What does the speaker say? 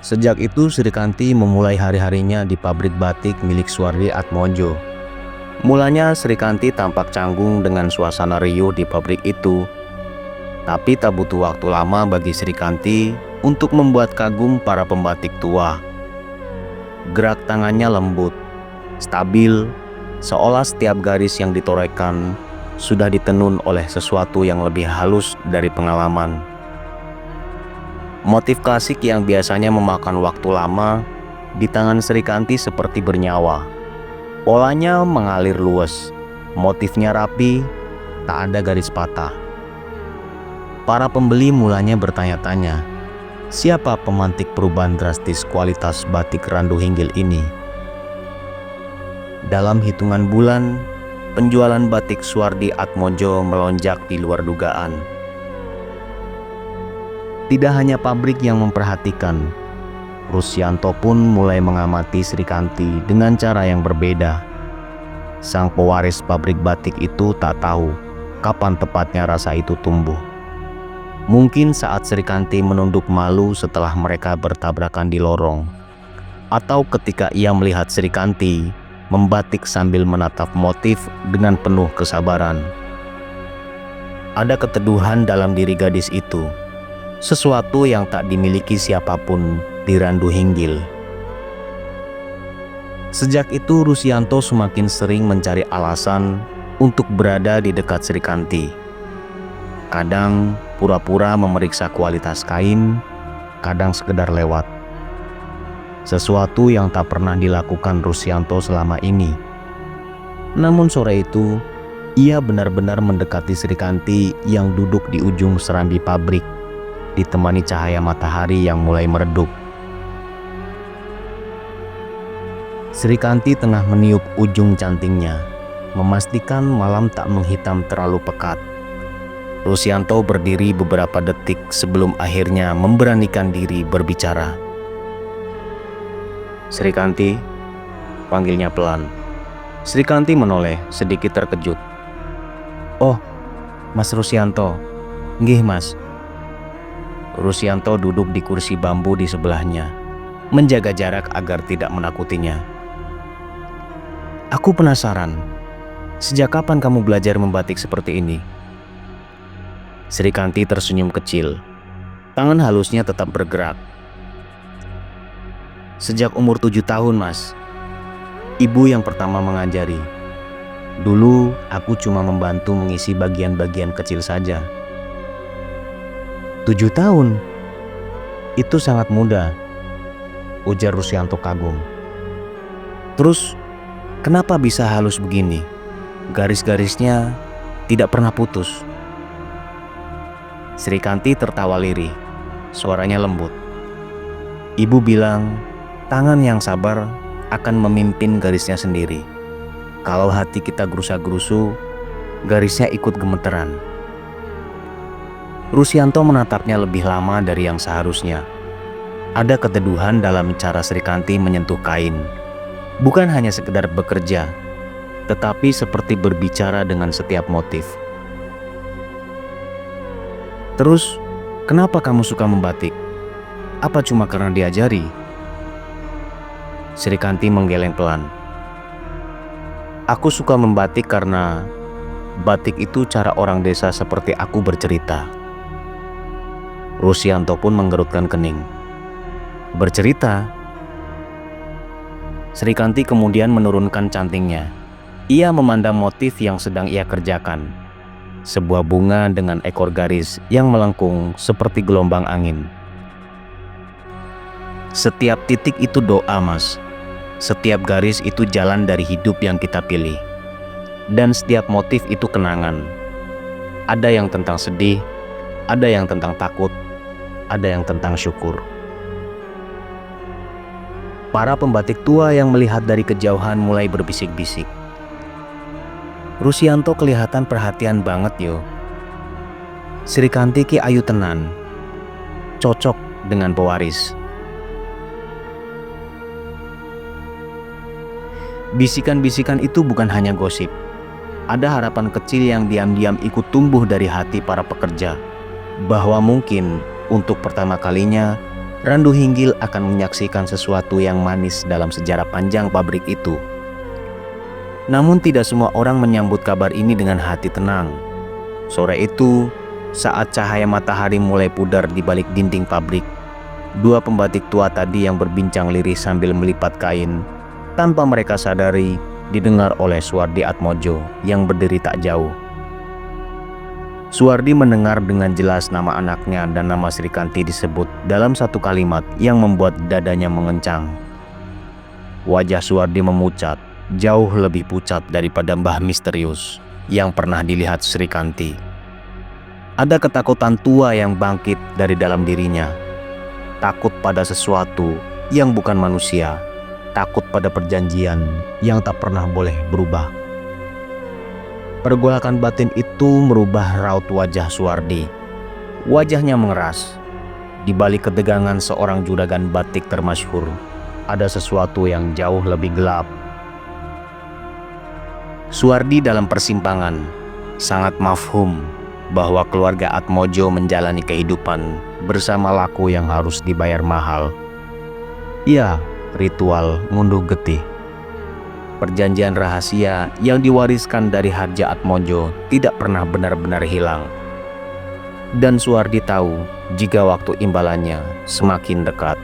Sejak itu Srikanti memulai hari-harinya di pabrik batik milik Suwardi Atmojo. Mulanya Srikanti tampak canggung dengan suasana riuh di pabrik itu. Tapi tak butuh waktu lama bagi Srikanti untuk membuat kagum para pembatik tua. Gerak tangannya lembut, stabil, seolah setiap garis yang ditorehkan sudah ditenun oleh sesuatu yang lebih halus dari pengalaman. Motif klasik yang biasanya memakan waktu lama di tangan Srikanti seperti bernyawa. Polanya mengalir luwes, motifnya rapi, tak ada garis patah. Para pembeli mulanya bertanya-tanya, siapa pemantik perubahan drastis kualitas batik Randu Hinggil ini? Dalam hitungan bulan, penjualan batik Suwardi Atmojo melonjak di luar dugaan. Tidak hanya pabrik yang memperhatikan, Rusyanto pun mulai mengamati Srikanti dengan cara yang berbeda. Sang pewaris pabrik batik itu tak tahu kapan tepatnya rasa itu tumbuh. Mungkin saat Srikanti menunduk malu setelah mereka bertabrakan di lorong, atau ketika ia melihat Srikanti membatik sambil menatap motif dengan penuh kesabaran. Ada keteduhan dalam diri gadis itu, sesuatu yang tak dimiliki siapapun di Randu Hinggil. Sejak itu Rusyanto semakin sering mencari alasan untuk berada di dekat Srikanti. Kadang pura-pura memeriksa kualitas kain, kadang sekedar lewat. Sesuatu yang tak pernah dilakukan Rusyanto selama ini. Namun sore itu, ia benar-benar mendekati Srikanti yang duduk di ujung serambi pabrik, ditemani cahaya matahari yang mulai meredup. Srikanti tengah meniup ujung cantingnya, memastikan malam tak menghitam terlalu pekat. Rusyanto berdiri beberapa detik sebelum akhirnya memberanikan diri berbicara. "Srikanti," panggilnya pelan. Srikanti menoleh, sedikit terkejut. "Oh, Mas Rusyanto." "Nggih, Mas." Rusyanto duduk di kursi bambu di sebelahnya, menjaga jarak agar tidak menakutinya. "Aku penasaran, sejak kapan kamu belajar membatik seperti ini?" Srikanti tersenyum kecil. Tangan halusnya tetap bergerak. "Sejak umur 7 tahun, Mas. Ibu yang pertama mengajari. Dulu aku cuma membantu mengisi bagian-bagian kecil saja." 7 tahun? Itu sangat muda, ujar Rusyanto kagum. "Terus kenapa bisa halus begini? Garis-garisnya tidak pernah putus." Srikanti tertawa lirih, suaranya lembut. "Ibu bilang, tangan yang sabar akan memimpin garisnya sendiri. Kalau hati kita gerusa-gerusu, garisnya ikut gemeteran." Rusyanto menatapnya lebih lama dari yang seharusnya. Ada keteduhan dalam cara Srikanti menyentuh kain. Bukan hanya sekedar bekerja, tetapi seperti berbicara dengan setiap motif. "Terus, kenapa kamu suka membatik? Apa cuma karena diajari?" Srikanti menggeleng pelan. "Aku suka membatik karena batik itu cara orang desa seperti aku bercerita." Rusyanto pun menggerutkan kening. "Bercerita?" Srikanti kemudian menurunkan cantingnya. Ia memandang motif yang sedang ia kerjakan. Sebuah bunga dengan ekor garis yang melengkung seperti gelombang angin. "Setiap titik itu doa, Mas. Setiap garis itu jalan dari hidup yang kita pilih. Dan setiap motif itu kenangan. Ada yang tentang sedih, ada yang tentang takut, ada yang tentang syukur." Para pembatik tua yang melihat dari kejauhan mulai berbisik-bisik. "Rusyanto kelihatan perhatian banget yo. Srikanti ki ayu tenan. Cocok dengan pewaris." Bisikan-bisikan itu bukan hanya gosip. Ada harapan kecil yang diam-diam ikut tumbuh dari hati para pekerja, bahwa mungkin untuk pertama kalinya Randu Hinggil akan menyaksikan sesuatu yang manis dalam sejarah panjang pabrik itu. Namun tidak semua orang menyambut kabar ini dengan hati tenang. Sore itu, saat cahaya matahari mulai pudar di balik dinding pabrik, dua pembatik tua tadi yang berbincang lirih sambil melipat kain, tanpa mereka sadari, didengar oleh Suwardi Atmojo yang berdiri tak jauh. Suwardi mendengar dengan jelas nama anaknya dan nama Srikanti disebut dalam satu kalimat yang membuat dadanya mengencang. Wajah Suwardi memucat, jauh lebih pucat daripada mbah misterius yang pernah dilihat Srikanti. Ada ketakutan tua yang bangkit dari dalam dirinya. Takut pada sesuatu yang bukan manusia, takut pada perjanjian yang tak pernah boleh berubah. Pergolakan batin itu merubah raut wajah Suwardi. Wajahnya mengeras. Di balik ketegangan seorang juragan batik termasyhur, ada sesuatu yang jauh lebih gelap. Suwardi dalam persimpangan, sangat mafhum bahwa keluarga Atmojo menjalani kehidupan bersama laku yang harus dibayar mahal. Ya, ritual ngunduh getih. Perjanjian rahasia yang diwariskan dari Harja Atmojo tidak pernah benar-benar hilang. Dan Suwardi tahu jika waktu imbalannya semakin dekat.